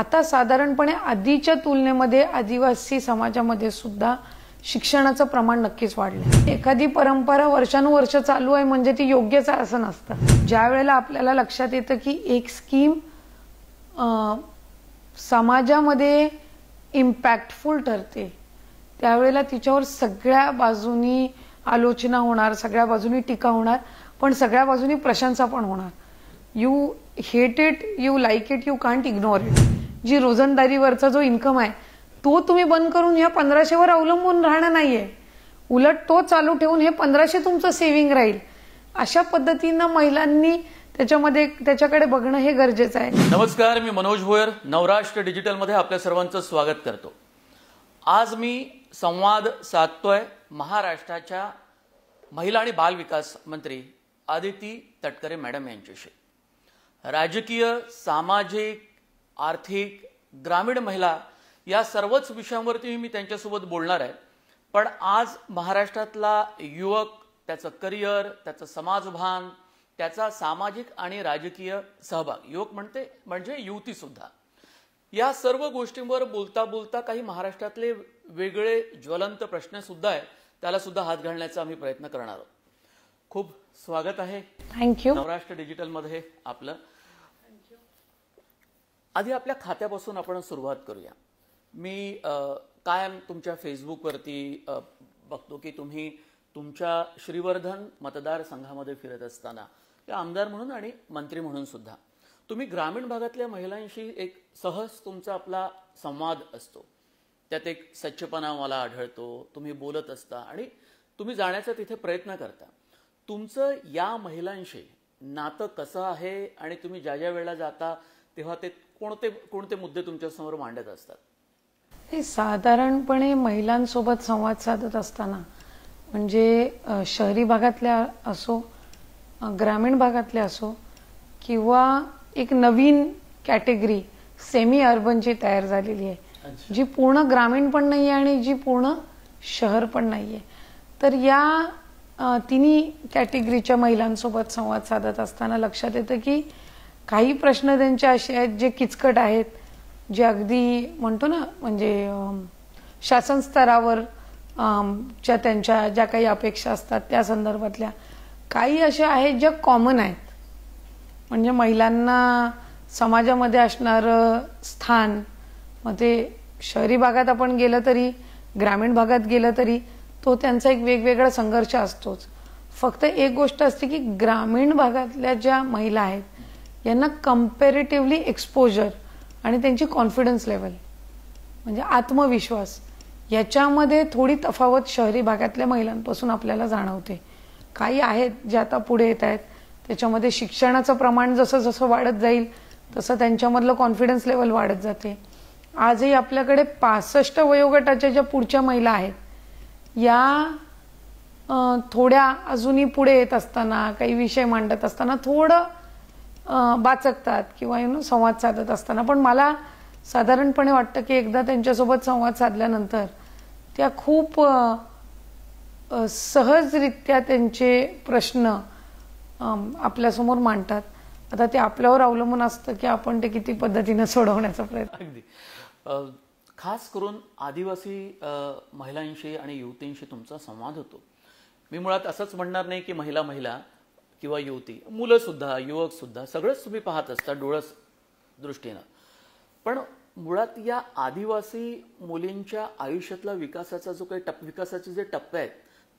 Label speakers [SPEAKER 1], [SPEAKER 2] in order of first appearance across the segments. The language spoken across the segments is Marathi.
[SPEAKER 1] आता साधारणपणे आधीच्या तुलनेमध्ये आदिवासी समाजामध्ये सुद्धा शिक्षणाचं प्रमाण नक्कीच वाढलं। एखादी परंपरा वर्षानुवर्ष चालू आहे म्हणजे ती योग्यच आहे असं नसतं। ज्या वेळेला आपल्याला लक्षात येतं की एक स्कीम समाजामध्ये इम्पॅक्टफुल ठरते, त्यावेळेला तिच्यावर सगळ्या बाजूनी आलोचना होणार, सगळ्या बाजूनी टीका होणार, पण सगळ्या बाजूनी प्रशंसा पण होणार। You hate it, you like it, you can't ignore it. जी रोजंदारीवरचा जो इन्कम आहे तो तुम्ही बंद करून या 1500 वर अवलंबून राहणं नाहीये, उलट तो चालू ठेवून हे 1500 तुमचं सेव्हिंग राहील। अशा पद्धतीने महिलांनी त्याच्याकडे बघणं हे गरजेचं आहे।
[SPEAKER 2] नमस्कार, मी मनोज भोयर, नवराष्ट्र डिजिटल मध्ये आपल्या सर्वांचं स्वागत करतो। आज मी संवाद साधतोय महाराष्ट्राच्या महिला आणि बाल विकास मंत्री आदिती तटकरे मॅडम यांच्याशी। राजकीय, सामाजिक, आर्थिक, ग्रामीण महिला या सर्वच विषयांवरती मी त्यांच्यासोबत बोलणार आहे। पण आज महाराष्ट्रातला युवक, त्याचं करिअर, त्याचं समाजभान, त्याचा सामाजिक आणि राजकीय सहभाग, युवक म्हणजे युवती सुद्धा, या सर्व गोष्टींवर बोलता बोलता काही महाराष्ट्रातले वेगळे ज्वलंत प्रश्न सुद्धा आहे, त्याला सुद्धा हात घालण्याचा आम्ही प्रयत्न करणार आहोत। खूप स्वागत आहे
[SPEAKER 1] थँक्यू
[SPEAKER 2] नवराष्ट्र डिजिटल मध्ये आपलं। आधी आपल्या खात्यापासून आपण सुरुवात करूया। मी कायम तुमच्या फेसबुकवरती बघतो की तुम्ही तुमच्या श्रीवर्धन मतदारसंघामध्ये फिरत असताना त्या आमदार म्हणून आणि मंत्री म्हणून सुद्धा तुम्ही ग्रामीण भागातल्या महिलांशी एक सहज तुमचा आपला संवाद असतो, त्यात एक सच्चेपणा मला आढळतो। तुम्ही बोलत असता आणि तुम्ही जाण्याचा तिथे प्रयत्न करता। तुमचं या महिलांशी नातं कसं आहे आणि तुम्ही ज्या ज्या वेळेला जाता तेव्हा ते कोणते मुद्दे तुमच्यासमोर मांडत असतात?
[SPEAKER 1] हे साधारणपणे महिलांसोबत संवाद साधत असताना म्हणजे शहरी भागातल्या असो, ग्रामीण भागातल्या असो, किंवा एक नवीन कॅटेगरी सेमी अर्बनची तयार झालेली आहे, जी पूर्ण ग्रामीण पण नाही आहे आणि जी पूर्ण शहर पण नाही आहे। तर या तिन्ही कॅटेगरीच्या महिलांसोबत संवाद साधत असताना लक्षात येतं की काही प्रश्न त्यांचे असे आहेत जे किचकट आहेत, जे अगदी म्हणतो ना म्हणजे शासन स्तरावर त्यांच्या ज्या काही अपेक्षा असतात त्या संदर्भातल्या, काही अशा आहेत ज्या कॉमन आहेत। म्हणजे महिलांना समाजामध्ये असणारं स्थान, मग ते शहरी भागात आपण गेलं तरी ग्रामीण भागात गेलं तरी तो त्यांचा एक वेगवेगळा संघर्ष असतोच। फक्त एक गोष्ट असते की ग्रामीण भागातल्या ज्या महिला आहेत यांना कंपॅरेटिव्हली एक्सपोजर आणि त्यांची कॉन्फिडन्स लेवल म्हणजे आत्मविश्वास याच्यामध्ये थोडी तफावत शहरी भागातल्या महिलांपासून आपल्याला जाणवते। काही आहेत जे आता पुढे येत आहेत, त्याच्यामध्ये शिक्षणाचं प्रमाण जसं जसं वाढत जाईल तसं त्यांच्यामधलं कॉन्फिडन्स लेवल वाढत जाते। आजही आपल्याकडे 65 वयोगटाच्या ज्या पुढच्या महिला आहेत या थोड्या अजूनही पुढे येत असताना काही विषय मांडत असताना थोडं बाचकतात किंवा संवाद साधत असताना, पण मला साधारणपणे वाटतं की एकदा त्यांच्यासोबत संवाद साधल्यानंतर त्या खूप सहजरित्या त्यांचे प्रश्न आपल्यासमोर मांडतात। आता ते आपल्यावर अवलंबून असतं की आपण ते किती पद्धतीने सोडवण्याचा प्रयत्न।
[SPEAKER 2] अगदी खास करून आदिवासी महिलांशी आणि युवतींशी तुमचा संवाद होतो। मी मुळात असंच म्हणणार नाही की महिला किंवा युवती, मुलं सुद्धा, युवक सुद्धा, सगळंच तुम्ही पाहत असता डोळस दृष्टीनं, पण मुळात या आदिवासी मुलींच्या आयुष्यातला विकासाचा जो काही विकासाचे जे टप्पे आहेत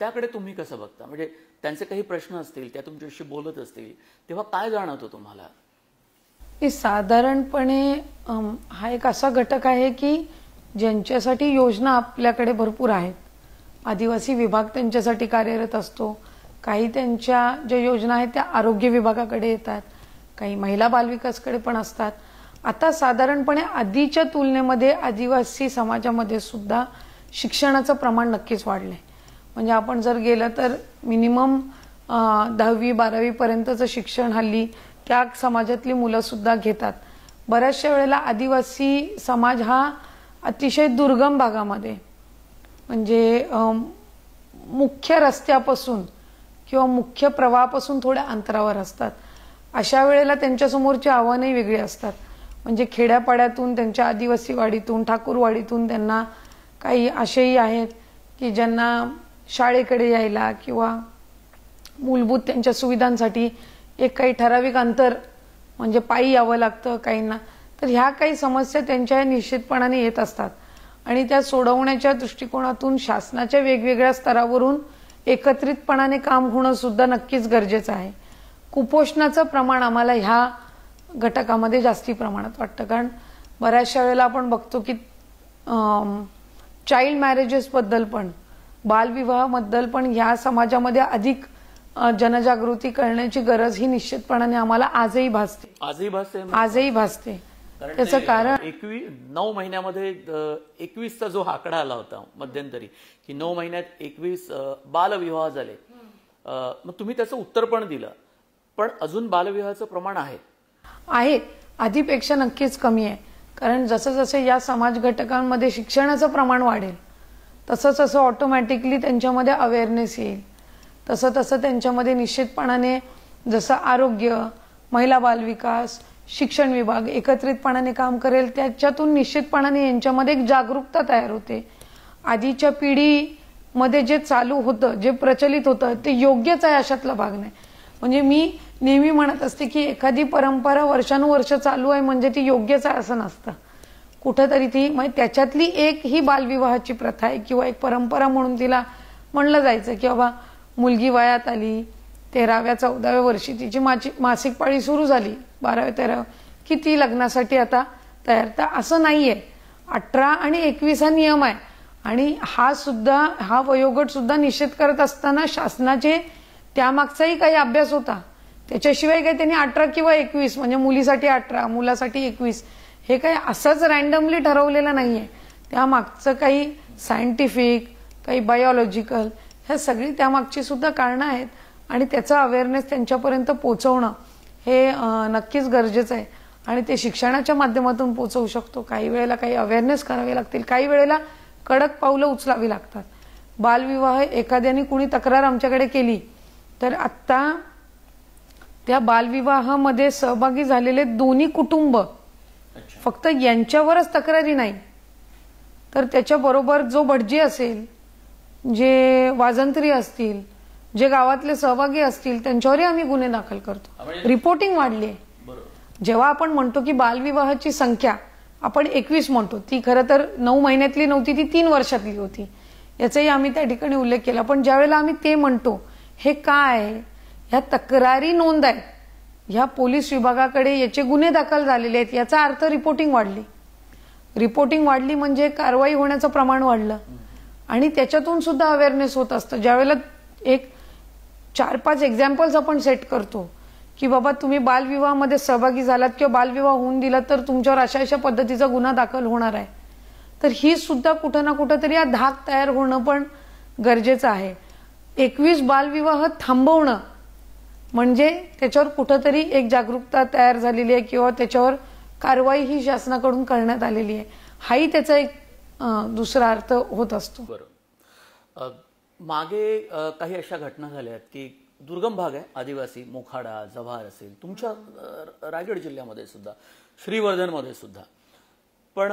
[SPEAKER 2] त्याकडे तुम्ही कसं बघता? म्हणजे त्यांचे काही प्रश्न असतील, त्या तुमच्याशी बोलत असतील तेव्हा काय जाणवतं तुम्हाला?
[SPEAKER 1] हे साधारणपणे हा एक असा घटक आहे की ज्यांच्यासाठी योजना आपल्याकडे भरपूर आहेत। आदिवासी विभाग त्यांच्यासाठी कार्यरत असतो, काही त्यांच्या ज्या योजना आहेत त्या आरोग्य विभागाकडे येतात, काही महिला बालविकासकडे पण असतात। आता साधारणपणे आधीच्या तुलनेमध्ये आदिवासी समाजामध्ये सुद्धा शिक्षणाचं प्रमाण नक्कीच वाढलंय। म्हणजे आपण जर गेलं तर मिनिमम 10वी 12वी पर्यंतचं शिक्षण हल्ली त्या समाजातली मुलं सुद्धा घेतात। बऱ्याचशा वेळेला आदिवासी समाज हा अतिशय दुर्गम भागामध्ये म्हणजे मुख्य रस्त्यापासून किंवा मुख्य प्रवाहापासून थोड्या अंतरावर असतात। अशा वेळेला त्यांच्यासमोरची आव्हानही वेगळी असतात। म्हणजे खेड्यापाड्यातून, त्यांच्या आदिवासी वाडीतून, ठाकूरवाडीतून त्यांना काही असेही आहेत की ज्यांना शाळेकडे यायला किंवा मूलभूत त्यांच्या सुविधांसाठी एक काही ठराविक अंतर म्हणजे पायी यावं लागतं काहींना. तर ह्या काही समस्या त्यांच्या निश्चितपणाने येत असतात आणि त्या सोडवण्याच्या दृष्टिकोनातून शासनाच्या वेगवेगळ्या स्तरावरून एकत्रितपणाने काम होणं सुद्धा नक्कीच गरजेचं आहे. कुपोषणाचं प्रमाण आम्हाला ह्या घटकामध्ये जास्ती प्रमाणात वाटतं, कारण बऱ्याचशा वेळेला आपण बघतो की चाइल्ड मॅरेजेस बद्दल पण, बालविवाहाबद्दल पण ह्या समाजामध्ये अधिक जनजागृती करण्याची गरज ही निश्चितपणाने आम्हाला आजही भासते. त्याचं कारण
[SPEAKER 2] 9 महिन्यामध्ये 21चा जो आकडा आला होता मध्यंतरी की 9 महिन्यात 21 बालविवाह झाले. मग तुम्ही त्याचं उत्तर पण दिलं, पण अजून बालविवाहाचं प्रमाण आहे
[SPEAKER 1] आधीपेक्षा नक्कीच कमी आहे. कारण जसं जसं या समाज घटकांमध्ये शिक्षणाचं प्रमाण वाढेल तसं तसं ऑटोमॅटिकली त्यांच्यामध्ये अवेअरनेस येईल, तसं तसं त्यांच्यामध्ये निश्चितपणाने जसं आरोग्य, महिला बालविकास, शिक्षण विभाग एकत्रितपणाने काम करेल, त्याच्यातून निश्चितपणाने यांच्यामध्ये एक जागरूकता तयार होते. आधीच्या पिढीमध्ये जे चालू होतं, जे प्रचलित होतं ते योग्यच आहे अशातला भाग नाही. म्हणजे मी नेहमी म्हणत असते की एखादी परंपरा वर्षानुवर्ष चालू आहे म्हणजे ती योग्यच आहे असं नसतं. कुठेतरी ती म्हणजे त्याच्यातली एक ही बालविवाहाची प्रथा आहे किंवा एक परंपरा म्हणून तिला म्हणलं जायचं की बाबा मुलगी वयात आली, 13व्या-14व्या वर्षी तिची मासिक पाळी सुरू झाली, 12व्या-13व्या की ती लग्नासाठी आता तयार. तर असं नाहीये. 18 आणि 21 हा नियम आहे आणि हा वयोगट सुद्धा निश्चित करत असताना शासनाचे त्यामागचाही काही अभ्यास होता. त्याच्याशिवाय काही त्यांनी 18 किंवा 21 म्हणजे मुलीसाठी 18, मुलासाठी 21 हे काही असंच रॅन्डमली ठरवलेलं नाहीये. त्यामागचं काही सायंटिफिक, काही बायोलॉजिकल, ह्या सगळी त्यामागची सुद्धा कारणं आहेत आणि त्याचा अवेअरनेस त्यांच्यापर्यंत पोहोचवणं हे नक्कीच गरजेचं आहे आणि ते शिक्षणाच्या माध्यमातून पोहोचवू शकतो. काही वेळेला काही अवेअरनेस करावे लागतील, काही वेळेला कडक पावलं उचलावी लागतात. बालविवाह एखाद्याने कुणी तक्रार आमच्याकडे केली तर आत्ता त्या बालविवाहामध्ये सहभागी झालेले दोन्ही कुटुंब, फक्त यांच्यावरच तक्रारी नाही तर त्याच्याबरोबर जो भटजी असेल, जे वाजंत्री असतील, जे गावातले सहभागी असतील त्यांच्यावरही आम्ही गुन्हे दाखल करतो. रिपोर्टिंग वाढली आहे. जेव्हा आपण म्हणतो की बालविवाहाची संख्या आपण 21 म्हणतो, ती खरं तर 9 महिन्यातली नव्हती, ती 3 वर्षातली होती, याचाही आम्ही त्या ठिकाणी उल्लेख केला. पण ज्यावेळेला आम्ही ते म्हणतो हे काय आहे, ह्या तक्रारी नोंद आहेत, ह्या पोलीस विभागाकडे याचे गुन्हे दाखल झालेले आहेत, याचा अर्थ रिपोर्टिंग वाढली म्हणजे कारवाई होण्याचं प्रमाण वाढलं आणि त्याच्यातून सुद्धा अवेअरनेस होत असतं. ज्यावेळेला एक 4-5 एक्झाम्पल्स आपण सेट करतो की बाबा तुम्ही बालविवाहामध्ये सहभागी झालात किंवा बालविवाह होऊन दिला तर तुमच्यावर अशा पद्धतीचा गुन्हा दाखल होणार आहे, तर ही सुद्धा कुठं ना कुठं तरी या धाक तयार होणं पण गरजेचं आहे. 21 बालविवाह थांबवणं म्हणजे त्याच्यावर कुठंतरी एक जागरूकता तयार झालेली आहे किंवा त्याच्यावर कारवाई ही शासनाकडून करण्यात आलेली आहे. हाही त्याचा एक दुसरा अर्थ होत असतो.
[SPEAKER 2] बरोबर. मागे काही अशा घटना झाल्या आहेत की दुर्गम भाग आहे, आदिवासी, मोखाडा, जव्हार असेल, तुमच्या रायगड जिल्ह्यामध्ये सुद्धा, श्रीवर्धनमध्ये सुद्धा, पण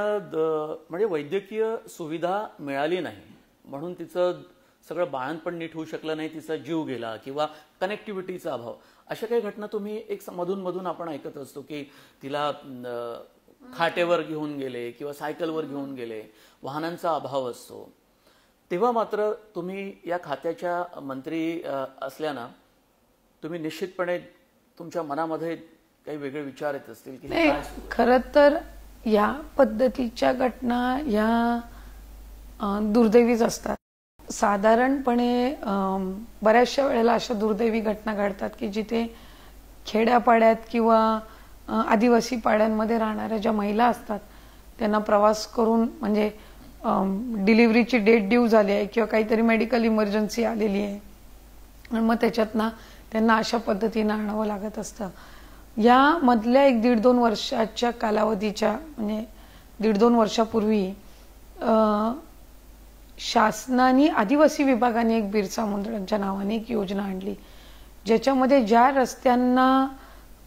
[SPEAKER 2] म्हणजे वैद्यकीय सुविधा मिळाली नाही म्हणून तिचं सगळं बाळंतपण नीट होऊ शकलं नाही, तिचा जीव गेला किंवा कनेक्टिव्हिटीचा अभाव, अशा काही घटना तुम्ही एक मधून आपण ऐकत असतो की तिला खाटेवर घेऊन गेले किंवा सायकलवर घेऊन गेले, वाहनांचा अभाव असतो. तेव्हा मात्र तुम्ही या खात्याच्या मंत्री असल्यानं तुम्ही निश्चितपणे तुमच्या मनामध्ये काही वेगळे विचार येत असतील की
[SPEAKER 1] नाही. खरं तर या पद्धतीच्या घटना या दुर्दैवीच असतात. साधारणपणे बऱ्याचशा वेळेला अशा दुर्दैवी घटना घडतात की जिथे खेड्यापाड्यात किंवा आदिवासी पाड्यांमध्ये राहणाऱ्या ज्या महिला असतात त्यांना प्रवास करून म्हणजे डिलिव्हरीची डेट ड्यू झाली आहे किंवा काहीतरी मेडिकल इमर्जन्सी आलेली आहे आणि मग त्याच्यातनं त्यांना अशा पद्धतीनं आणावं लागत असतं. या मधल्या 1-1.5-2 वर्षाच्या कालावधीच्या म्हणजे 1.5-2 वर्षापूर्वी शासनाने आदिवासी विभागाने एक बिरसा मुंडळांच्या नावाने एक योजना आणली ज्याच्यामध्ये ज्या रस्त्यांना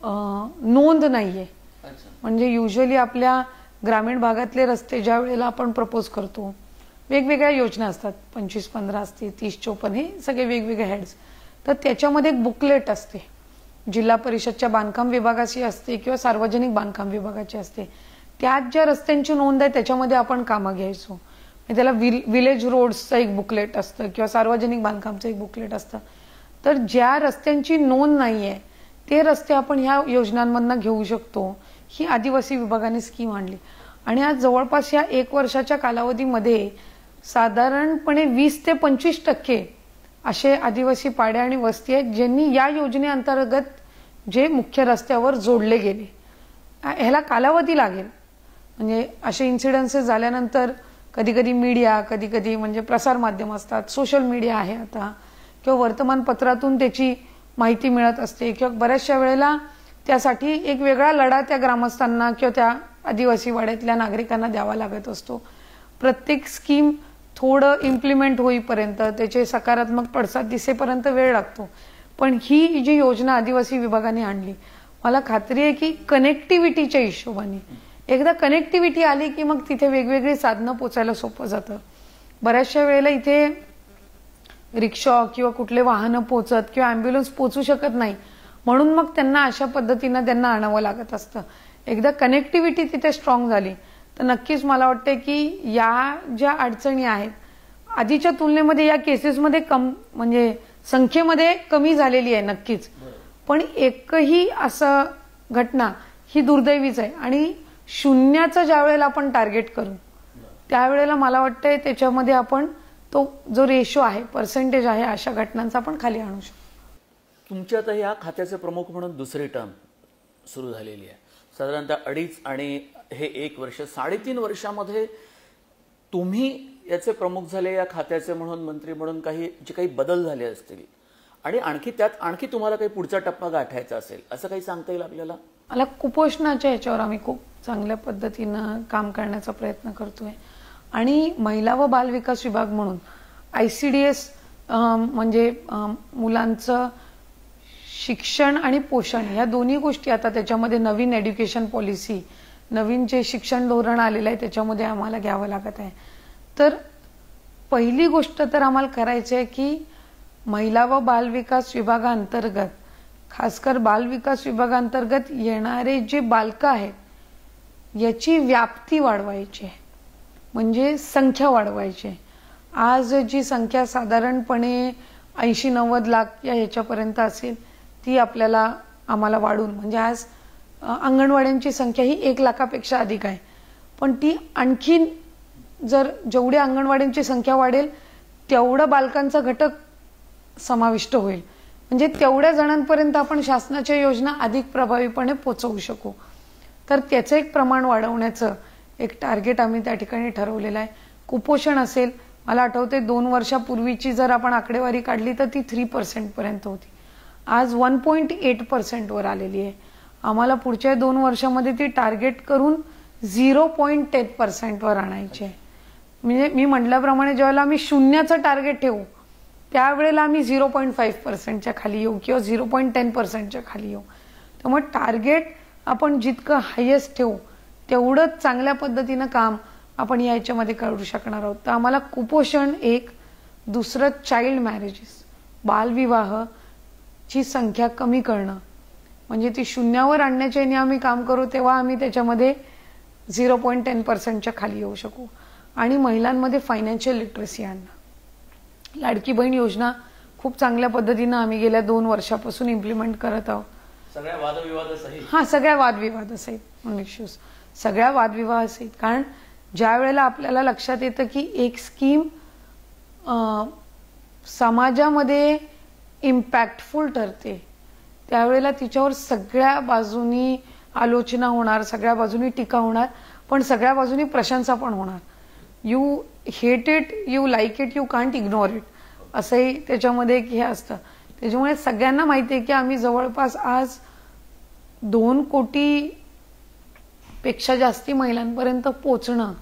[SPEAKER 1] नोंद नाहीये म्हणजे युजली आपल्या ग्रामीण भागातले रस्ते ज्या वेळेला आपण प्रपोज करतो, वेगवेगळ्या योजना असतात, 25-15 असते, 30-54, हे सगळे वेगवेगळे हेड्स. तर त्याच्यामध्ये एक बुकलेट असते, जिल्हा परिषदच्या बांधकाम विभागाची असते किंवा सार्वजनिक बांधकाम विभागाची असते. त्यात ज्या रस्त्यांची नोंद आहे त्याच्यामध्ये आपण कामं घ्यायचो. त्याला विलेज रोड्सचं एक बुकलेट असतं किंवा सार्वजनिक बांधकामचं एक बुकलेट असतं. तर ज्या रस्त्यांची नोंद नाहीये ते रस्ते आपण ह्या योजनांमधनं घेऊ शकतो. ही आदिवासी विभागाने स्कीम आणली आणि आज जवळपास या 1 वर्षाच्या कालावधीमध्ये साधारणपणे 20 ते 25% असे आदिवासी पाड्या आणि वस्ती आहेत ज्यांनी या योजनेअंतर्गत जे मुख्य रस्त्यावर जोडले गेले. ह्याला कालावधी लागेल. म्हणजे असे इन्सिडेन्सेस झाल्यानंतर कधी कधी मीडिया, कधी कधी म्हणजे प्रसार माध्यम असतात, सोशल मीडिया आहे आता, किंवा वर्तमानपत्रातून त्याची माहिती मिळत असते, किंवा बऱ्याचशा वेळेला त्यासाठी एक वेगळा लढा त्या ग्रामस्थांना किंवा त्या आदिवासी वाड्यातल्या नागरिकांना द्यावा लागत असतो. प्रत्येक स्कीम थोडं इम्प्लिमेंट होईपर्यंत, त्याचे सकारात्मक पडसाद दिसेपर्यंत वेळ लागतो. पण ही जी योजना आदिवासी विभागाने आणली, मला खात्री आहे की कनेक्टिव्हिटीच्या हिशोबाने एकदा कनेक्टिव्हिटी आली की मग तिथे वेगवेगळी साधनं पोचायला सोपं जातं. बऱ्याचशा वेळेला इथे रिक्षा किंवा कुठले वाहनं पोचत किंवा अँब्युलन्स पोचू शकत नाही, म्हणून मग त्यांना अशा पद्धतीनं त्यांना आणावं लागत असतं. एकदा कनेक्टिव्हिटी तिथे स्ट्रॉंग झाली तर नक्कीच मला वाटतं की या ज्या अडचणी आहेत आधीच्या तुलनेमध्ये या केसेसमध्ये म्हणजे संख्येमध्ये कमी झालेली आहे नक्कीच. पण एकही असं घटना ही दुर्दैवीच आहे. आणि शून्याचं ज्या वेळेला आपण टार्गेट करू त्यावेळेला मला वाटतंय त्याच्यामध्ये आपण तो जो रेशो आहे, पर्सेंटेज आहे, अशा घटनांचा आपण खाली आणू शकतो.
[SPEAKER 2] तुमच्या आता या खात्याचे प्रमुख म्हणून दुसरी टर्म सुरू झालेली आहे. साधारणतः 2.5 आणि हे 1 वर्ष, 3.5 वर्षामध्ये तुम्ही याचे प्रमुख झाले, या खात्याचे म्हणून मंत्री म्हणून जे काही बदल झाले असतील आणि आणखी तुम्हाला काही पुढचा टप्पा गाठायचा असेल असं काही सांगता येईल आपल्याला?
[SPEAKER 1] मला कुपोषणाच्या ह्याच्यावर आम्ही खूप चांगल्या पद्धतीनं काम करण्याचा प्रयत्न करतोय. आणि महिला व बाल विकास विभाग म्हणून ICDS म्हणजे मुलांचं शिक्षण आणि पोषण या दोन्ही गोष्टी, आता त्याच्यामध्ये नवीन एज्युकेशन पॉलिसी, नवीन जे शिक्षण धोरण आलेलं आहे त्याच्यामध्ये आम्हाला घ्यावं लागत आहे. तर पहिली गोष्ट तर आम्हाला करायची आहे की महिला व बाल विकास विभागांतर्गत, खासकर बाल विकास विभागांतर्गत येणारे जे बालकं आहेत याची व्याप्ती वाढवायची आहे, म्हणजे संख्या वाढवायची आहे. आज जी संख्या साधारणपणे 80-90 लाख या ह्याच्यापर्यंत असेल ती आम्हाला वाढून, म्हणजे आज अंगणवाड्यांची संख्या ही 1 लाखापेक्षा अधिक आहे. पण ती आणखीन जेवढी अंगणवाड्यांची संख्या वाढेल तेवढा बालकांचा घटक समाविष्ट होईल. म्हणजे तेवढ्या जणांपर्यंत आपण शासनाच्या योजना अधिक प्रभावीपणे पोहोचवू शकू. तर त्याचं एक प्रमाण वाढवण्याचं एक टार्गेट आम्ही त्या ठिकाणी ठरवलेलं आहे. कुपोषण असेल, मला आठवते 2 वर्षापूर्वीची जर आपण आकडेवारी काढली तर ती 3% पर्यंत होती, आज 1.8% वर आलेली आहे. आम्हाला पुढच्या 2 वर्षामध्ये ती टार्गेट करून 0.10% वर आणायची आहे. म्हणजे मी म्हटल्याप्रमाणे ज्यावेळेला आम्ही शून्याचं टार्गेट ठेवू त्यावेळेला आम्ही 0.5%च्या खाली येऊ किंवा 0.10%च्या खाली येऊ. त्यामुळे टार्गेट आपण जितकं हायेस्ट ठेवू तेवढंच चांगल्या पद्धतीनं काम आपण याच्यामध्ये करू शकणार आहोत. तर आम्हाला कुपोषण एक, दुसरं चाइल्ड मॅरेजेस, बालविवाह ची संख्या कमी करणं, म्हणजे ती शून्यावर आणण्याच्या याने आम्ही काम करू तेव्हा आम्ही त्याच्यामध्ये 0.10%च्या खाली येऊ शकू. आणि महिलांमध्ये फायनान्शियल लिटरसी आणणं. लाडकी बहीण योजना खूप चांगल्या पद्धतीनं आम्ही गेल्या 2 वर्षापासून इम्प्लिमेंट करत आहोत.
[SPEAKER 2] सगळ्या वादविवादासहित
[SPEAKER 1] सगळ्या वादविवादासहित इश्यूज, सगळ्या वादविवादासहित. कारण ज्या वेळेला आपल्याला लक्षात येतं की एक स्कीम समाजामध्ये इम्पॅक्टफुल ठरते त्यावेळेला तिच्यावर सगळ्या बाजूनी आलोचना होणार, सगळ्या बाजूनी टीका होणार, पण सगळ्या बाजूनी प्रशंसा पण होणार. You hate it, you like it, you can't ignore it, असंही त्याच्यामध्ये एक हे असतं. त्याच्यामुळे सगळ्यांना माहिती आहे की आम्ही जवळपास आज 2 कोटीपेक्षा जास्ती महिलांपर्यंत पोचणं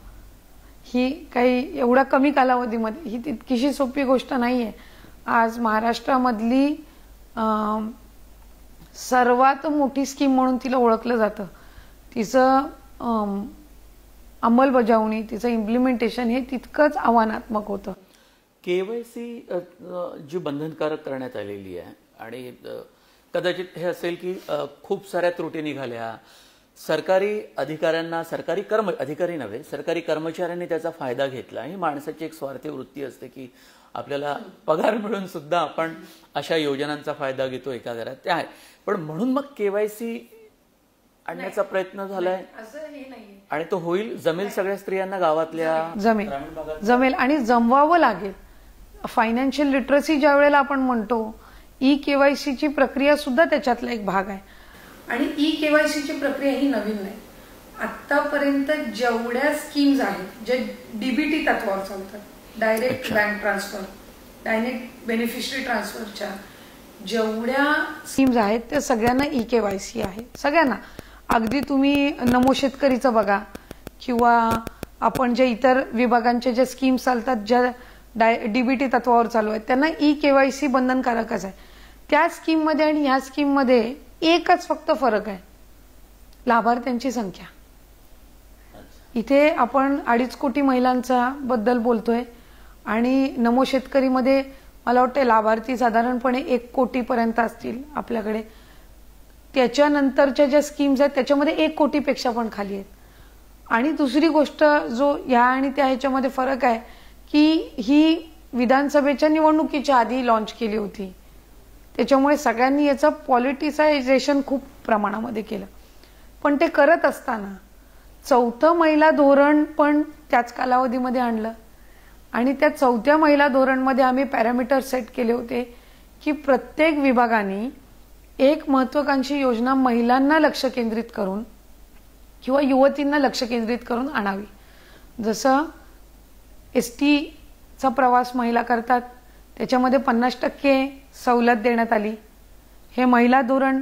[SPEAKER 1] ही काही एवढ्या कमी कालावधीमध्ये ही तितकीशी सोपी गोष्ट नाहीये. आज महाराष्ट्रामधली सर्वात मोठी स्कीम म्हणून तिला ओळखलं जातं तिचं अंमलबजावणी, तिचं इम्प्लिमेंटेशन हे तितकंच आव्हानात्मक होतं.
[SPEAKER 2] केवायसी जी बंधनकारक करण्यात आलेली आहे आणि कदाचित हे असेल की खूप साऱ्या त्रुटी निघाल्या, सरकारी अधिकाऱ्यांना, अधिकारी नव्हे, सरकारी कर्मचाऱ्यांनी त्याचा फायदा घेतला. ही माणसाची एक स्वार्थी वृत्ती असते की आपल्याला पगार मिळून सुद्धा आपण अशा योजनांचा फायदा घेतो एका घरात, ते आहे. पण म्हणून मग केवायसी आणण्याचा प्रयत्न झालाय आणि तो होईल, जमेल सगळ्या स्त्रियांना गावातल्या,
[SPEAKER 1] जमेल आणि जमवावं लागेल. फायनान्शियल लिटरसी ज्या वेळेला आपण म्हणतो, ई केवायसीची प्रक्रिया सुद्धा त्याच्यातला एक भाग आहे. आणि ई केवायसीची प्रक्रिया ही नवीन नाही. आतापर्यंत जेवढ्या स्कीम्स आहेत जे डीबीटी तत्वावर चालतात, direct bank transfer, direct beneficiary ट्रान्सफरच्या जेवढ्या स्कीम्स आहेत त्या सगळ्यांना ई केवायसी आहे, सगळ्यांना. अगदी तुम्ही नमो शेतकरीचं बघा किंवा आपण जे इतर विभागांचे जे स्कीम्स चालतात ज्या डीबीटी तत्वावर चालू आहेत त्यांना ई केवायसी बंधनकारकच आहे. त्या स्कीममध्ये आणि ह्या स्कीममध्ये एकच फक्त फरक आहे, लाभार्थ्यांची संख्या. इथे आपण 2.5 कोटी महिलांचा बद्दल बोलतोय आणि नमो शेतकरीमध्ये मला वाटतं लाभार्थी साधारणपणे 1 कोटीपर्यंत असतील आपल्याकडे. त्याच्यानंतरच्या ज्या स्कीम्स आहेत त्याच्यामध्ये 1 कोटीपेक्षा पण खाली आहेत. आणि दुसरी गोष्ट जो ह्या आणि त्या ह्याच्यामध्ये फरक आहे की ही विधानसभेच्या निवडणुकीच्या आधी लॉन्च केली होती, त्याच्यामुळे सगळ्यांनी याचं पॉलिटिसायझेशन खूप प्रमाणामध्ये केलं. पण ते करत असताना 4थं महिला धोरण पण त्याच कालावधीमध्ये आणलं आणि त्या 4थ्या महिला धोरणमध्ये आम्ही पॅरामीटर सेट केले होते की प्रत्येक विभागाने एक महत्वाकांक्षी योजना महिलांना लक्ष केंद्रित करून किंवा युवतींना लक्ष केंद्रित करून आणावी. जसं एसटीचा प्रवास महिला करतात त्याच्यामध्ये 50% सवलत देण्यात आली. हे महिला धोरण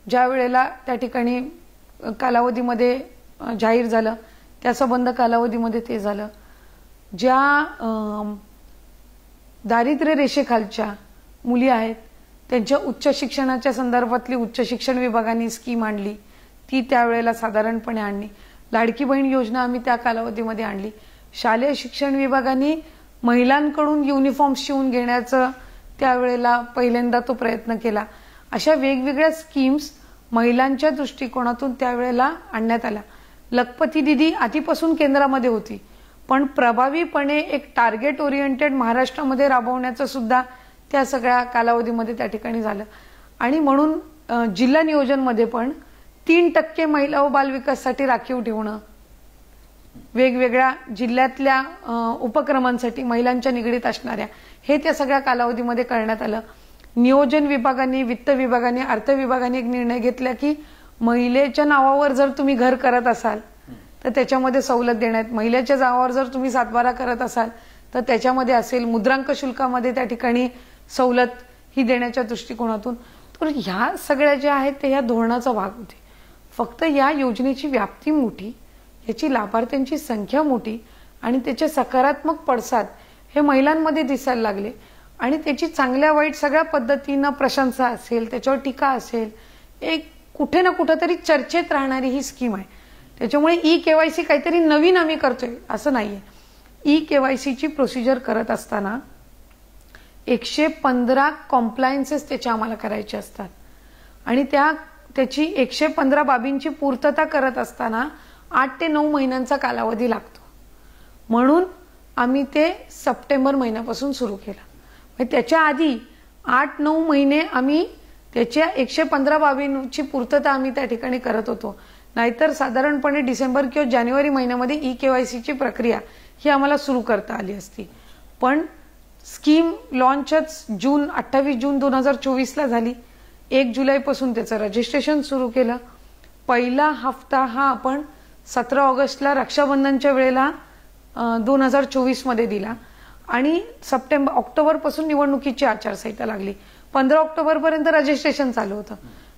[SPEAKER 1] ज्या वेळेला त्या ठिकाणी कालावधीमध्ये जाहीर झालं त्या संबंध कालावधीमध्ये ते झालं. ज्या दारिद्र्य रेषेखालच्या मुली आहेत त्यांच्या उच्च शिक्षणाच्या संदर्भातली उच्च शिक्षण विभागाने स्कीम आणली, ती त्यावेळेला साधारणपणे आणली. लाडकी बहीण योजना आम्ही त्या कालावधीमध्ये आणली. शालेय शिक्षण विभागाने महिलांकडून युनिफॉर्म शिवून घेण्याचं त्यावेळेला पहिल्यांदा तो प्रयत्न केला. अशा वेगवेगळ्या स्कीम्स महिलांच्या दृष्टिकोनातून त्यावेळेला आणण्यात आल्या. लखपती दिदी आधीपासून केंद्रामध्ये होती, पण प्रभावीपणे एक टार्गेट ओरिएंटेड महाराष्ट्रामध्ये राबवण्याचं सुद्धा त्या सगळ्या कालावधीमध्ये त्या ठिकाणी झालं. आणि म्हणून जिल्हा नियोजनमध्ये पण 3% महिला व बालविकाससाठी राखीव ठेवणं, वेगवेगळ्या जिल्ह्यातल्या उपक्रमांसाठी महिलांच्या निगडीत असणाऱ्या, हे त्या सगळ्या कालावधीमध्ये करण्यात आलं. नियोजन विभागाने, वित्त विभागाने, अर्थ विभागाने एक निर्णय घेतला की महिलेच्या नावावर जर तुम्ही घर करत असाल तर त्याच्यामध्ये सवलत देण्यात, महिलेच्या नावावर जर तुम्ही 7/12 करत असाल तर त्याच्यामध्ये असेल, मुद्रांक शुल्कामध्ये त्या ठिकाणी सवलत ही देण्याच्या दृष्टिकोनातून. तर ह्या सगळ्या ज्या आहेत ते ह्या धोरणाचा भाग होते. फक्त या योजनेची व्याप्ती मोठी, याची लाभार्थ्यांची संख्या मोठी आणि त्याचे सकारात्मक पडसाद हे महिलांमध्ये दिसायला लागले आणि त्याची चांगल्या वाईट सगळ्या पद्धतीनं प्रशंसा असेल, त्याच्यावर टीका असेल, एक कुठे ना कुठेतरी चर्चेत राहणारी ही स्कीम आहे. त्याच्यामुळे ई केवायसी काहीतरी नवीन आम्ही करतोय असं नाहीये. ई केवायसीची प्रोसिजर करत असताना 115 कॉम्प्लायन्सेस त्याच्या आम्हाला करायचे असतात आणि त्याची 115 बाबींची पूर्तता करत असताना 8 ते 9 महिन्यांचा कालावधी लागतो. म्हणून आम्ही ते सप्टेंबर महिन्यापासून सुरू केलं. म्हणजे त्याच्या आधी 8-9 महिने आम्ही त्याच्या 115 बाबींची पूर्तता आम्ही त्या ठिकाणी करत होतो. नाहीतर साधारणपणे डिसेंबर किंवा जानेवारी महिन्यामध्ये ई केवायसीची प्रक्रिया ही आम्हाला सुरू करता आली असती. पण स्कीम लॉन्चच 28 जून 2024ला झाली. 1 जुलैपासून त्याचं रजिस्ट्रेशन सुरू केलं. पहिला हप्ता हा आपण 17 ऑगस्टला रक्षाबंधनच्या वेळेला 2024 मध्ये दिला आणि ऑक्टोबर पासून निवडणुकीची आचारसंहिता लागली. 15 ऑक्टोबर पर्यंत रजिस्ट्रेशन चालू होतं.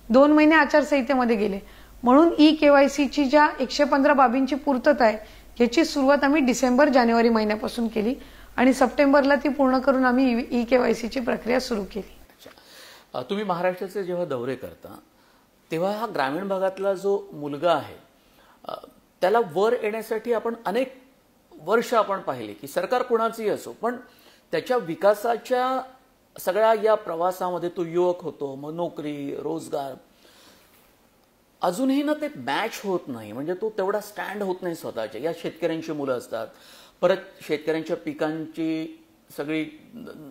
[SPEAKER 1] 2 महिने आचारसंहितेमध्ये गेले. म्हणून ई केवायसीची ज्या 115 बाबींची पूर्तता आहे याची सुरुवात आम्ही डिसेंबर जानेवारी महिन्यापासून केली आणि सप्टेंबरला ती पूर्ण करून आम्ही ई केवायसीची प्रक्रिया सुरू केली.
[SPEAKER 2] तुम्ही महाराष्ट्राचे जेव्हा दौरे करता तेव्हा हा ग्रामीण भागातला जो मुलगा आहे त्याला वर येण्यासाठी आपण अनेक वर्ष आपण पाहिली की सरकार कुणाचंही असो, पण त्याच्या विकासाच्या सगळ्या या प्रवासामध्ये तो युवक होतो, मग नोकरी, रोजगार, अजूनही ना ते मॅच होत नाही. म्हणजे तो तेवढा स्टँड होत नाही स्वतःच्या. या शेतकऱ्यांची मुलं असतात, परत शेतकऱ्यांच्या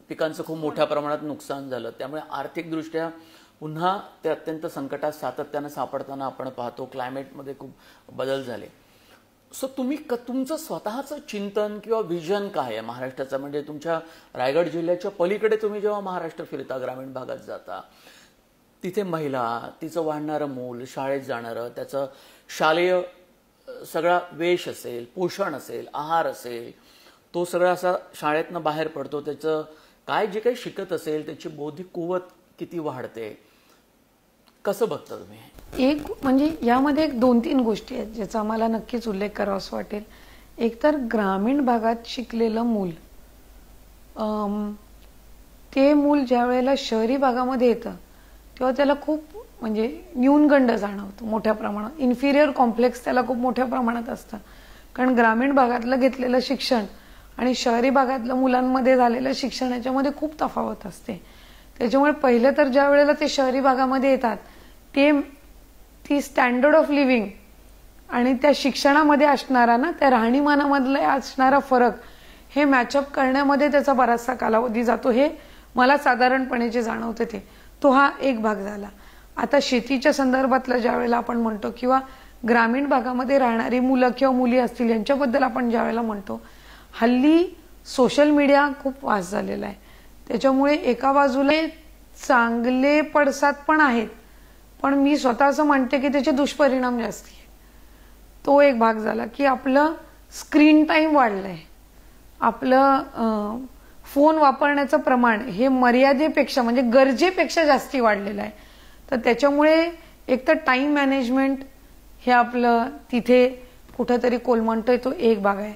[SPEAKER 2] पिकांचं खूप मोठ्या प्रमाणात नुकसान झालं, त्यामुळे आर्थिकदृष्ट्या पुन्हा ते अत्यंत संकटात सातत्यानं सापडताना आपण पाहतो. क्लायमेटमध्ये खूप बदल झाले. सो तुमचं स्वतःचं चिंतन किंवा विजन काय आहे महाराष्ट्राचं? म्हणजे तुमच्या रायगड जिल्ह्याच्या पलीकडे तुम्ही जेव्हा महाराष्ट्र फिरता, ग्रामीण भागात जाता, तिथे महिला, तिचं वाढणारं मूल, शाळेत जाणारं, त्याचं शालेय सगळा वेश असेल, पोषण असेल, आहार असेल, तो सगळा असा शाळेतनं बाहेर पडतो, त्याचं काय जे काही शिकत असेल त्याची बौद्धिक कुवत किती वाढते, कसं बघता तुम्ही?
[SPEAKER 1] एक म्हणजे यामध्ये एक 2-3 गोष्टी आहेत ज्याचा आम्हाला नक्कीच उल्लेख करावासा वाटेल. एक तर ग्रामीण भागात शिकलेलं मूल, ते मूल ज्या वेळेला शहरी भागामध्ये येतं तेव्हा त्याला खूप म्हणजे न्यूनगंड जाणवतो मोठ्या प्रमाणात. इन्फिरियर कॉम्प्लेक्स त्याला खूप मोठ्या प्रमाणात असतं. कारण ग्रामीण भागातलं घेतलेलं शिक्षण आणि शहरी भागातल्या मुलांमध्ये झालेलं शिक्षण याच्यामध्ये खूप तफावत असते. त्याच्यामुळे पहिले तर ज्या वेळेला ते शहरी भागामध्ये येतात ती स्टँडर्ड ऑफ लिव्हिंग आणि त्या शिक्षणामध्ये असणारा ना, त्या राहणीमानामधला असणारा फरक हे मॅचअप करण्यामध्ये त्याचा बराचसा कालावधी जातो. हे मला साधारणपणे जे जाणवते ते तो हा एक भाग झाला. आता शेतीच्या संदर्भातलं ज्या वेळेला आपण म्हणतो किंवा ग्रामीण भागामध्ये राहणारी मुलं किंवा मुली असतील यांच्याबद्दल आपण ज्या वेळेला म्हणतो, हल्ली सोशल मीडिया खूप वास्ट झालेला आहे. त्याच्यामुळे एका बाजूला चांगले पडसाद पण आहेत, पण मी स्वतः असं म्हणते की त्याचे दुष्परिणाम जास्ती आहेत. तो एक भाग झाला की आपलं स्क्रीन टाइम वाढलंय, आपलं फोन वापरण्याचं प्रमाण हे मर्यादेपेक्षा म्हणजे गरजेपेक्षा जास्ती वाढलेलं आहे. तर त्याच्यामुळे एक तर टाइम मॅनेजमेंट हे आपलं तिथे कुठेतरी कोलमडतंय, तो एक भाग आहे.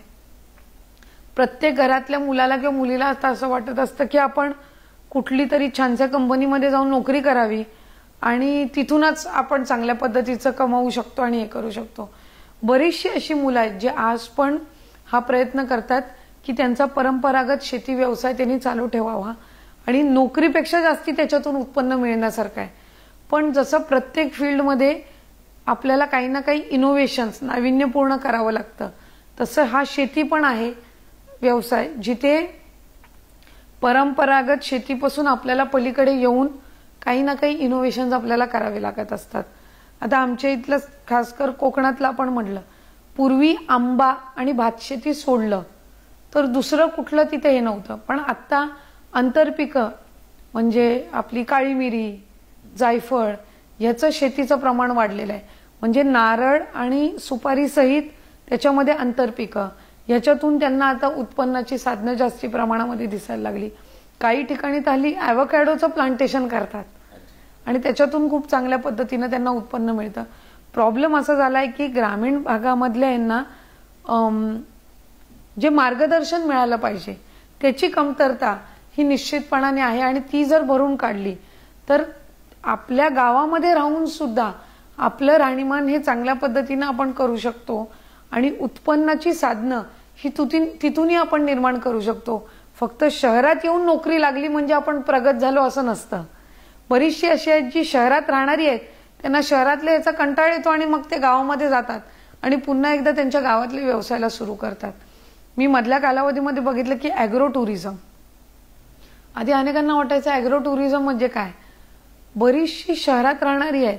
[SPEAKER 1] प्रत्येक घरातल्या मुलाला किंवा मुलीला आता असं वाटत असतं की आपण कुठली तरी छानशा कंपनीमध्ये जाऊन नोकरी करावी आणि तिथूनच आपण चांगल्या पद्धतीचं कमावू शकतो आणि हे करू शकतो. बरीचशी अशी मुलं आहेत जे आज पण हा प्रयत्न करतात की त्यांचा परंपरागत शेती व्यवसाय त्यांनी चालू ठेवावा आणि नोकरीपेक्षा जास्ती त्याच्यातून उत्पन्न मिळण्यासारखं आहे. पण जसं प्रत्येक फील्डमध्ये आपल्याला काही ना काही इनोव्हेशन्स, नाविन्यपूर्ण करावं लागतं, तसं हा शेती पण आहे व्यवसाय जिथे परंपरागत शेतीपासून आपल्याला पलीकडे येऊन काही ना काही इनोव्हेशन्स आपल्याला करावे लागत असतात. आता आमच्या इथलं खासकर कोकणातलं आपण म्हटलं, पूर्वी आंबा आणि भातशेती सोडलं तर दुसरं कुठलं तिथे हे नव्हतं. पण आता आंतरपिकं म्हणजे आपली काळी मिरी, जायफळ याचं शेतीचं प्रमाण वाढलेलं आहे. म्हणजे नारळ आणि सुपारी सहित त्याच्यामध्ये आंतरपिकं, याच्यातून त्यांना आता उत्पन्नाची साधनं जास्ती प्रमाणामध्ये दिसायला लागली. काही ठिकाणी हल्ली ॲव्होकॅडोचं प्लांटेशन करतात आणि त्याच्यातून खूप चांगल्या पद्धतीनं त्यांना उत्पन्न मिळतं. प्रॉब्लेम असा झालाय की ग्रामीण भागामधल्या यांना जे मार्गदर्शन मिळालं पाहिजे त्याची कमतरता ही निश्चितपणाने आहे आणि ती जर भरून काढली तर आपल्या गावामध्ये राहून सुद्धा आपलं राहणीमान हे चांगल्या पद्धतीनं आपण करू शकतो आणि उत्पन्नाची साधनं ही तिथूनही आपण निर्माण करू शकतो. फक्त शहरात येऊन नोकरी लागली म्हणजे आपण प्रगत झालो असं नसतं. बरीचशी अशी आहेत जी शहरात राहणारी आहेत, त्यांना शहरातल्या याचा कंटाळ येतो आणि मग ते गावामध्ये जातात आणि पुन्हा एकदा त्यांच्या गावातल्या व्यवसायाला सुरू करतात. मी मधल्या कालावधीमध्ये बघितलं की ॲग्रो टुरिझम, आधी अनेकांना वाटायचं ॲग्रो टुरिझम म्हणजे काय. बरीचशी शहरात राहणारी आहेत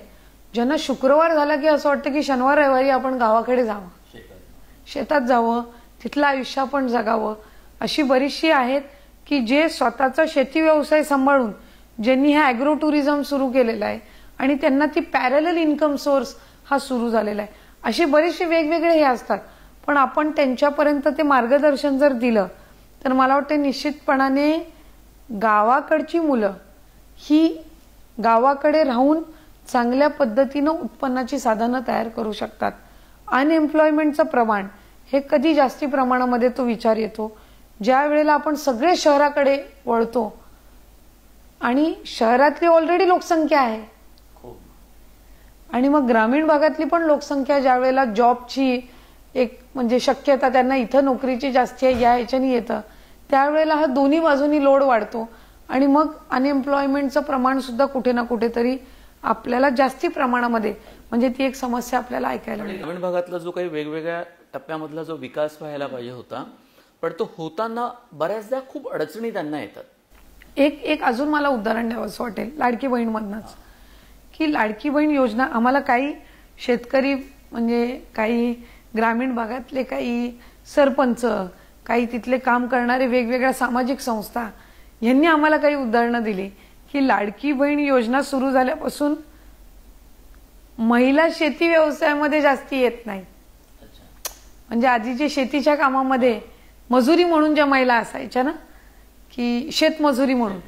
[SPEAKER 1] ज्यांना शुक्रवार झाला की असं वाटतं की शनिवार रविवारी आपण गावाकडे जावं, शेतात जावं, तिथलं आयुष्य आपण जगावं. अशी बरीचशी आहेत की जे स्वतःचा शेती व्यवसाय सांभाळून ज्यांनी हा ॲग्रो टुरिझम सुरू केलेला आहे आणि त्यांना ती पॅरलल इन्कम सोर्स हा सुरू झालेला आहे. अशी बरेचसे वेगवेगळे हे असतात. पण आपण त्यांच्यापर्यंत ते मार्गदर्शन जर दिलं तर मला वाटतं निश्चितपणाने गावाकडची मुलं ही गावाकडे राहून चांगल्या पद्धतीनं उत्पन्नाची साधनं तयार करू शकतात. अनएम्प्लॉयमेंटचं प्रमाण हे कधी जास्ती प्रमाणामध्ये तो विचार येतो ज्या वेळेला आपण सगळे शहराकडे वळतो आणि शहरातली ऑलरेडी लोकसंख्या आहे आणि मग ग्रामीण भागातली पण लोकसंख्या ज्या वेळेला जॉबची एक म्हणजे शक्यता त्यांना इथं नोकरीची जास्ती आहे या ह्याच्यानी येतं, त्यावेळेला हा दोन्ही बाजूनी लोड वाढतो आणि मग अनएम्प्लॉयमेंटचं प्रमाण सुद्धा कुठे ना कुठेतरी आपल्याला जास्ती प्रमाणामध्ये म्हणजे ती एक समस्या आपल्याला ऐकायला मिळते.
[SPEAKER 2] ग्रामीण भागातला जो काही वेगवेगळ्या टप्प्यामधला जो विकास व्हायला पाहिजे होता, पण तो होताना बऱ्याचदा खूप अडचणी त्यांना येतात.
[SPEAKER 1] एक अजून मला उदाहरण द्यावं असं वाटेल लाडकी बहीणमधनंच, की लाडकी बहीण योजना आम्हाला काही शेतकरी म्हणजे काही ग्रामीण भागातले काही सरपंच, काही तिथले काम करणारे वेगवेगळ्या सामाजिक संस्था यांनी आम्हाला काही उदाहरणं दिली की लाडकी बहीण योजना सुरू झाल्यापासून महिला शेती व्यवसायामध्ये जास्ती येत नाही. म्हणजे आधीचे शेतीच्या कामामध्ये मजुरी म्हणून ज्या महिला असायच्या ना, की शेतमजुरी म्हणून,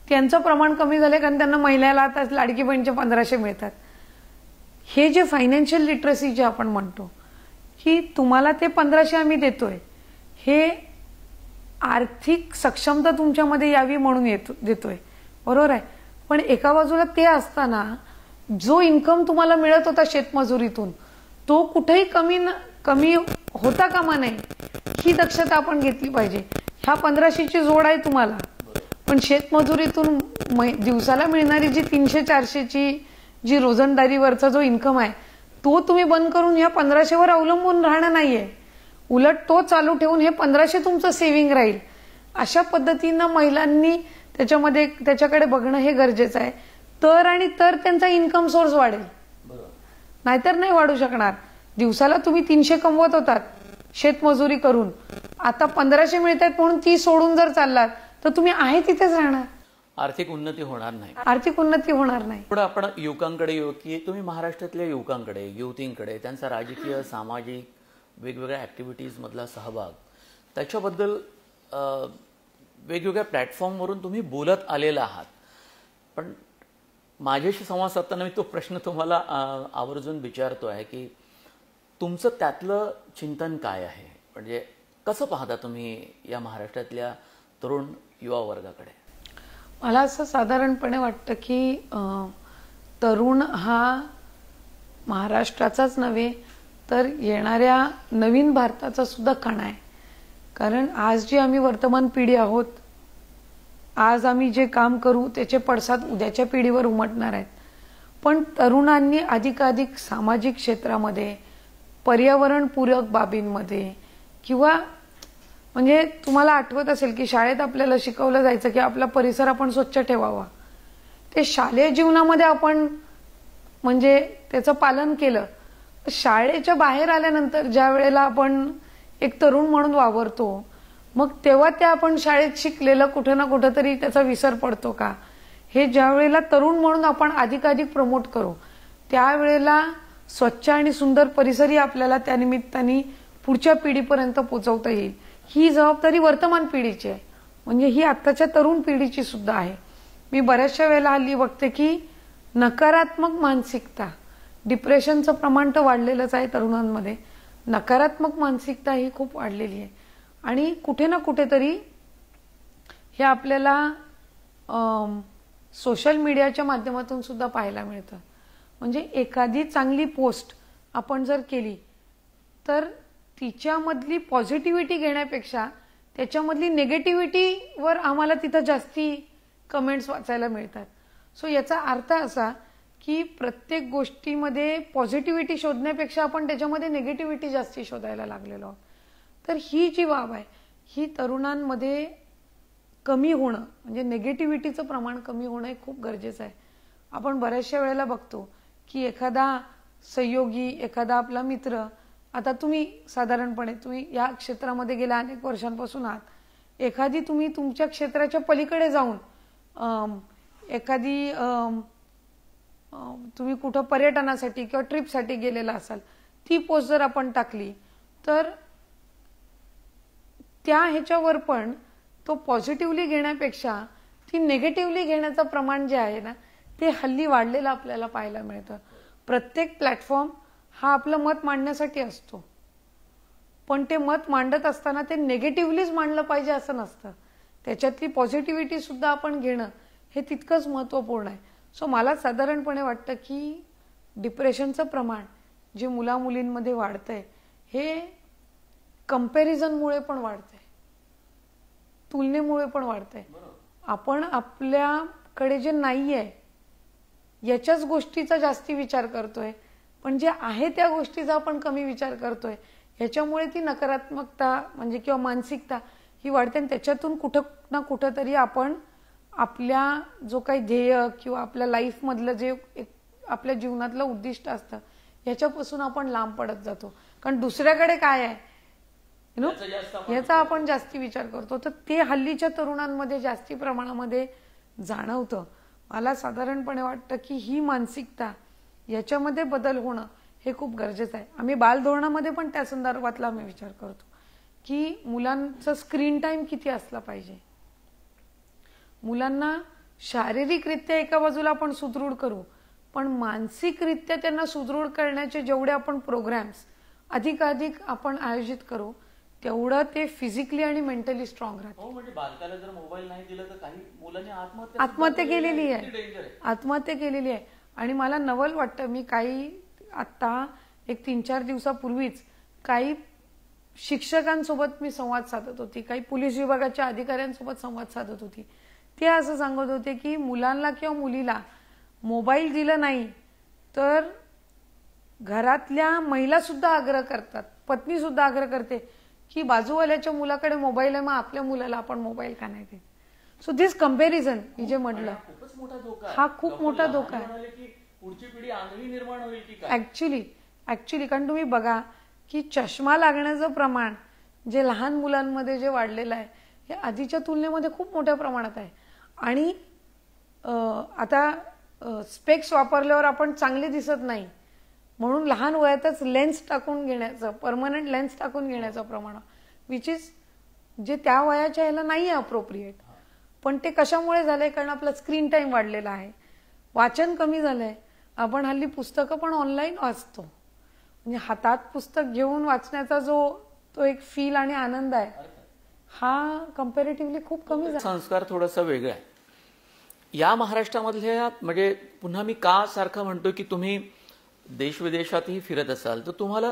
[SPEAKER 1] त्यांचं प्रमाण कमी झालं कारण त्यांना महिन्याला आता लाडकी बहीणचे 1500 मिळतात. हे जे फायनान्शियल लिटरसी जे आपण म्हणतो की तुम्हाला ते 1500 आम्ही देतोय, हे आर्थिक सक्षमता तुमच्यामध्ये यावी म्हणून देतोय, बरोबर आहे. पण एका बाजूला ते असताना जो इन्कम तुम्हाला मिळत होता शेतमजुरीतून तो कुठेही कमी होता कामा नये, ही दक्षता आपण घेतली पाहिजे. ह्या 1500ची जोड आहे तुम्हाला, पण शेतमजुरीतून दिवसाला मिळणारी जी 300-400ची जी रोजंदारीवरचा जो इन्कम आहे तो तुम्ही बंद करून ह्या 1500वर अवलंबून राहणं नाहीये, उलट तो चालू ठेवून हे 1500 तुमचं सेव्हिंग राहील. अशा पद्धतीनं महिलांनी त्याच्याकडे बघणं हे गरजेचं आहे. तर त्यांचा इन्कम सोर्स वाढेल, नाहीतर नाही वाढू शकणार. दिवसाला तुम्ही 300 कमवत होतात शेतमजुरी करून, आता 1500 मिळतात म्हणून ती सोडून जर चाललात तर तुम्ही आहे तिथेच राहणार,
[SPEAKER 2] आर्थिक उन्नती होणार नाही.
[SPEAKER 1] आर्थिक उन्नती होणार नाही.
[SPEAKER 2] पुढे आपण युवकांकडे येऊ की तुम्ही महाराष्ट्रातल्या युवकांकडे, युवतींकडे त्यांचा राजकीय, सामाजिक वेगवेगळ्या ऍक्टिव्हिटीज मधला सहभाग, त्याच्याबद्दल वेगवेगळ्या प्लॅटफॉर्मवरून तुम्ही बोलत आलेला आहात. पण माझ्याशी संवाद साधताना मी तो प्रश्न तुम्हाला आवर्जून विचारतो आहे की तुमचं त्यातलं चिंतन काय आहे, म्हणजे कसं पाहता तुम्ही या महाराष्ट्रातल्या तरुण युवा वर्गाकडे?
[SPEAKER 1] मला असं साधारणपणे वाटतं की तरुण हा महाराष्ट्राचाच नव्हे तर येणाऱ्या नवीन भारताचा सुद्धा कणा आहे. कारण आज जी आम्ही वर्तमान पिढी आहोत, आज आम्ही जे काम करू त्याचे पडसाद उद्याच्या पिढीवर उमटणार आहेत. पण तरुणांनी अधिकाधिक सामाजिक क्षेत्रामध्ये, पर्यावरणपूरक बाबींमध्ये किंवा म्हणजे तुम्हाला आठवत असेल की शाळेत आपल्याला शिकवलं जायचं की आपला परिसर आपण स्वच्छ ठेवावा. ते शालेय जीवनामध्ये आपण म्हणजे त्याचं पालन केलं. शाळेच्या बाहेर आल्यानंतर ज्या वेळेला आपण एक तरुण म्हणून वावरतो, मग तेव्हा ते आपण शाळेत शिकलेलं कुठे ना कुठेतरी त्याचा विसर पडतो का, हे ज्या वेळेला तरुण म्हणून आपण अधिकाधिक प्रमोट करू त्यावेळेला स्वच्छ आणि सुंदर परिसरही आपल्याला त्यानिमित्ताने पुढच्या पिढीपर्यंत पोहोचवता येईल. ही जबाबदारी वर्तमान पिढीची आहे, म्हणजे ही आत्ताच्या तरुण पिढीची सुद्धा आहे. मी बऱ्याचशा वेळेला हल्ली बघते की नकारात्मक मानसिकता, डिप्रेशनचं प्रमाण तर वाढलेलंच आहे तरुणांमध्ये, नकारात्मक मानसिकता ही खूप वाढलेली आहे. आणि कुठे ना कुठेतरी हे आपल्याला सोशल मीडियाच्या माध्यमातून सुद्धा पाहायला मिळतं. म्हणजे एखादी चांगली पोस्ट आपण जर केली तर तिच्यामधली पॉझिटिव्हिटी घेण्यापेक्षा त्याच्यामधली नेगेटिव्हिटीवर आम्हाला तिथं जास्ती कमेंट्स वाचायला मिळतात. सो याचा अर्थ असा की प्रत्येक गोष्टीमध्ये पॉझिटिव्हिटी शोधण्यापेक्षा आपण त्याच्यामध्ये नेगेटिव्हिटी जास्ती शोधायला लागलेलो आहोत. तर ही जी बाब आहे ही तरुणांमध्ये कमी होणं, म्हणजे नेगेटिव्हिटीचं प्रमाण कमी होणं हे खूप गरजेचं आहे. आपण बऱ्याचशा वेळेला बघतो की एखादा सहयोगी, एखादा आपला मित्र, आता तुम्ही साधारणपणे तुम्ही या क्षेत्रामध्ये गेल्या अनेक वर्षांपासून आहात, एखादी तुम्ही तुमच्या क्षेत्राच्या पलीकडे जाऊन एखादी तुम्ही कुठं पर्यटनासाठी किंवा ट्रिपसाठी गेलेला असाल, ती पोस्ट जर आपण टाकली तर त्या ह्याच्यावर पण तो पॉझिटिव्हली घेण्यापेक्षा ती नेगेटिव्हली घेण्याचं प्रमाण जे आहे ना ते हल्ली वाढलेलं आपल्याला पाहायला मिळतं. प्रत्येक प्लॅटफॉर्म हा आपलं मत मांडण्यासाठी असतो, पण ते मत मांडत असताना ते नेगेटिव्हलीच मांडलं पाहिजे असं नसतं. त्याच्यातली पॉझिटिव्हिटी सुद्धा आपण घेणं हे तितकंच महत्त्वपूर्ण आहे. सो मला साधारणपणे वाटतं की डिप्रेशनचं प्रमाण जे मुलामुलींमध्ये वाढतंय हे कंपॅरिझनमुळे पण वाढतंय, तुलनेमुळे पण वाढतंय. आपण आपल्याकडे जे नाही आहे याच्याच गोष्टीचा जास्ती विचार करतोय, पण जे आहे त्या गोष्टीचा आपण कमी विचार करतोय. ह्याच्यामुळे ती नकारात्मकता म्हणजे किंवा मानसिकता ही वाढते आणि त्याच्यातून कुठं ना कुठं तरी आपण आपल्या जो काही ध्येय किंवा आपल्या लाईफमधलं जे आपल्या जीवनातलं उद्दिष्ट असतं याच्यापासून आपण लांब पडत जातो. कारण दुसऱ्याकडे काय आहे याचा आपण जास्ती विचार करतो. तर ते हल्लीच्या तरुणांमध्ये जास्ती प्रमाणामध्ये जाणवतं. मला साधारणपणे वाटतं की ही मानसिकता याच्यामध्ये बदल होणं हे खूप गरजेचं आहे. आम्ही बालधोरणामध्ये पण त्या संदर्भातला आम्ही विचार करतो की मुलांचा स्क्रीन टाइम किती असला पाहिजे. मुलांना शारीरिकरित्या एका बाजूला आपण सुदृढ करू, पण मानसिकरित्या त्यांना सुदृढ करण्याचे जेवढे आपण प्रोग्राम्स अधिकाधिक आपण आयोजित करू तेवढं ते फिजिकली आणि मेंटली स्ट्रॉंग राहते.
[SPEAKER 2] म्हणजे बालकाला जर मोबाईल नाही दिला तर काही मुलांनी
[SPEAKER 1] आत्महत्या केलेली आहे. आणि मला नवल वाटतं, मी काही आता एक 3-4 दिवसापूर्वीच काही शिक्षकांसोबत मी संवाद साधत होती, काही पोलीस विभागाच्या अधिकाऱ्यांसोबत संवाद साधत होती. ते असं सांगत होते की मुलांना किंवा मुलीला मोबाईल दिला नाही तर घरातल्या महिला सुद्धा आग्रह करतात, पत्नी सुद्धा आग्रह करते की बाजूवाल्याच्या मुलाकडे मोबाईल आहे, मग आपल्या मुलाला आपण मोबाईल का नाही देत. सो दिस कंपॅरिझन मी जे म्हटलं हा खूप मोठा धोका आहे.
[SPEAKER 2] पुढची पिढी आंधळी निर्माण होईल की काय.
[SPEAKER 1] ऍक्च्युली कारण तुम्ही बघा की चष्मा लागण्याचं प्रमाण जे लहान मुलांमध्ये जे वाढलेलं आहे हे आधीच्या तुलनेमध्ये खूप मोठ्या प्रमाणात आहे. आणि आता स्पेक्स वापरल्यावर आपण चांगले दिसत नाही म्हणून लहान वयातच लेन्स टाकून घेण्याचं, परमनंट लेन्स टाकून घेण्याचं प्रमाण विच इज जे त्या वयाच्या ह्याला नाही आहे अप्रोप्रिएट. पण ते कशामुळे झालंय, कारण आपला स्क्रीन टाइम वाढलेला आहे, वाचन कमी झालंय. आपण हल्ली पुस्तकं पण ऑनलाईन वाचतो, म्हणजे हातात पुस्तक घेऊन वाचण्याचा जो तो एक फील आणि आनंद आहे हा कंपॅरेटिव्हली खूप कमी झाला.
[SPEAKER 2] संस्कार थोडासा वेगळा आहे या महाराष्ट्रामधल्या. म्हणजे पुन्हा मी का सारखं म्हणतोय की तुम्ही देश विदेशातही फिरत असाल तर तुम्हाला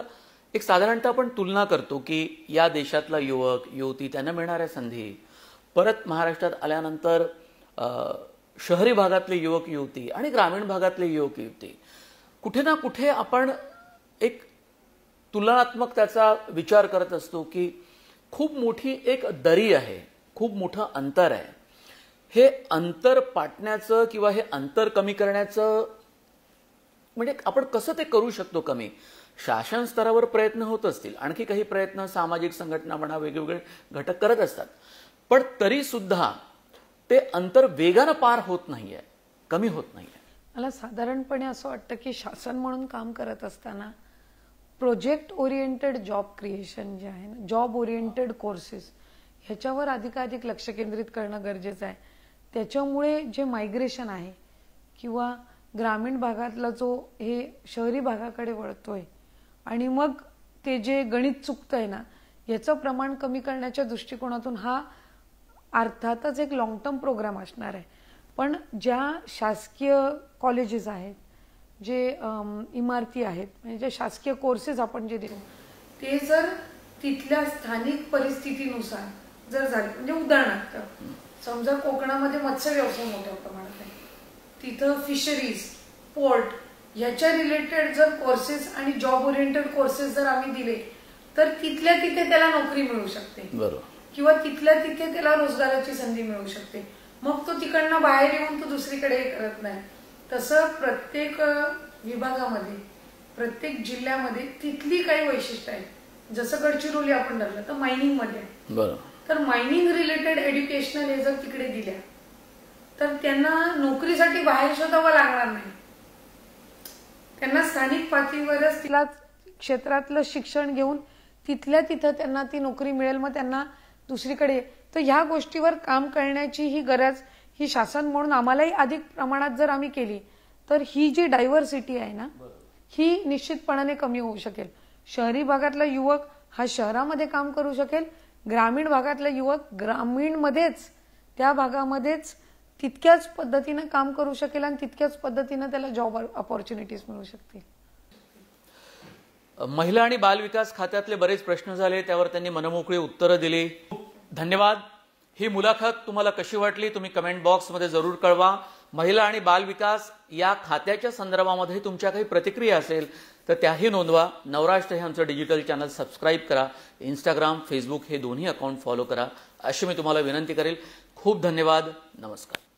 [SPEAKER 2] एक साधारणतः आपण तुलना करतो की या देशातला युवक युवती त्यांना मिळणाऱ्या संधी परत महाराष्ट्रात आल्यानंतर शहरी भागातले युवक युवती आणि ग्रामीण भागातले युवक युवती कुठे ना कुठे आपण एक तुलनात्मक त्याचा विचार करत असतो की खूप मोठी एक दरी आहे, खूप मोठं अंतर आहे. हे अंतर पाटण्याचं किंवा हे अंतर कमी करण्याचं म्हणजे आपण कसं ते करू शकतो कमी. शासन स्तरावर प्रयत्न होत असतील, आणखी काही प्रयत्न सामाजिक संघटना म्हणा वेगवेगळे घटक करत असतात, पण तरी सुद्धा ते अंतर वेगानं पार होत नाहीये, कमी होत नाहीये.
[SPEAKER 1] मला साधारणपणे असं वाटतं की शासन म्हणून काम करत असताना प्रोजेक्ट ओरिएंटेड जॉब क्रिएशन जे आहे ना, जॉब ओरिएंटेड कोर्सेस ह्याच्यावर अधिकाधिक लक्ष केंद्रित करणं गरजेचं आहे. त्याच्यामुळे जे मायग्रेशन आहे किंवा ग्रामीण भागातला जो हे शहरी भागाकडे वळतोय आणि मग ते जे गणित चुकतंय ना याचं प्रमाण कमी करण्याच्या दृष्टिकोनातून हा अर्थातच एक लॉंग टर्म प्रोग्राम असणार आहे. पण ज्या शासकीय कॉलेजेस आहेत, जे इमारती आहेत, म्हणजे जे शासकीय कोर्सेस आपण जे देतो ते जर तिथल्या स्थानिक परिस्थितीनुसार जर झाले, म्हणजे उदाहरणार्थ समजा कोकणामध्ये मत्स्य व्यवसाय मोठ्या प्रमाणात आहे, तिथं फिशरीज, पोर्ट ह्याच्या रिलेटेड जर कोर्सेस आणि जॉब ओरिएंटेड कोर्सेस जर आम्ही दिले तर तिथल्या तिथे त्याला नोकरी मिळू शकते किंवा तिथल्या तिथे त्याला रोजगाराची संधी मिळू शकते. मग तो तिकडनं बाहेर येऊन तो दुसरीकडे करत नाही. तसं प्रत्येक विभागामध्ये प्रत्येक जिल्ह्यामध्ये तिथली काही वैशिष्ट्य आहेत. जसं गडचिरोली आपण धरलं तर मायनिंग मध्ये तर मायनिंग रिलेटेड एज्युकेशनल हे जर तिकडे दिल्या तर त्यांना नोकरीसाठी बाहेर शोधावं लागणार नाही. त्यांना स्थानिक पातळीवरच तिला क्षेत्रातलं शिक्षण घेऊन तिथल्या तिथं त्यांना ती नोकरी मिळेल, मग त्यांना दुसरीकडे. तर ह्या गोष्टीवर काम करण्याची ही गरज ही शासन म्हणून आम्हालाही अधिक प्रमाणात जर आम्ही केली तर ही जी डायव्हर्सिटी आहे ना ही निश्चितपणाने कमी होऊ शकेल. शहरी भागातला युवक हा शहरामध्ये काम करू शकेल, ग्रामीण भागातला युवक ग्रामीणमध्येच त्या भागामध्येच तितक्याच पद्धतीनं काम करू शकेल आणि तितक्याच पद्धतीनं त्याला जॉब अपॉर्च्युनिटीज मिळू शकतील.
[SPEAKER 2] महिला आणि बाल विकास खात्यातले बरेच प्रश्न झाले, त्यावर त्यांनी मनमोकळी उत्तरं दिली. धन्यवाद. ही मुलाखत तुम्हाला कशी वाटली तुम्ही कमेंट बॉक्समध्ये जरूर कळवा. महिला आणि बाल विकास या खात्याच्या संदर्भामध्ये तुमच्या काही प्रतिक्रिया असेल तर त्याही नोंदवा. नवराष्ट्र हे आमचं डिजिटल चॅनल सबस्क्राईब करा. इंस्टाग्राम, फेसबुक हे दोन्ही अकाउंट फॉलो करा अशी मी तुम्हाला विनंती करेल. खूप धन्यवाद. नमस्कार.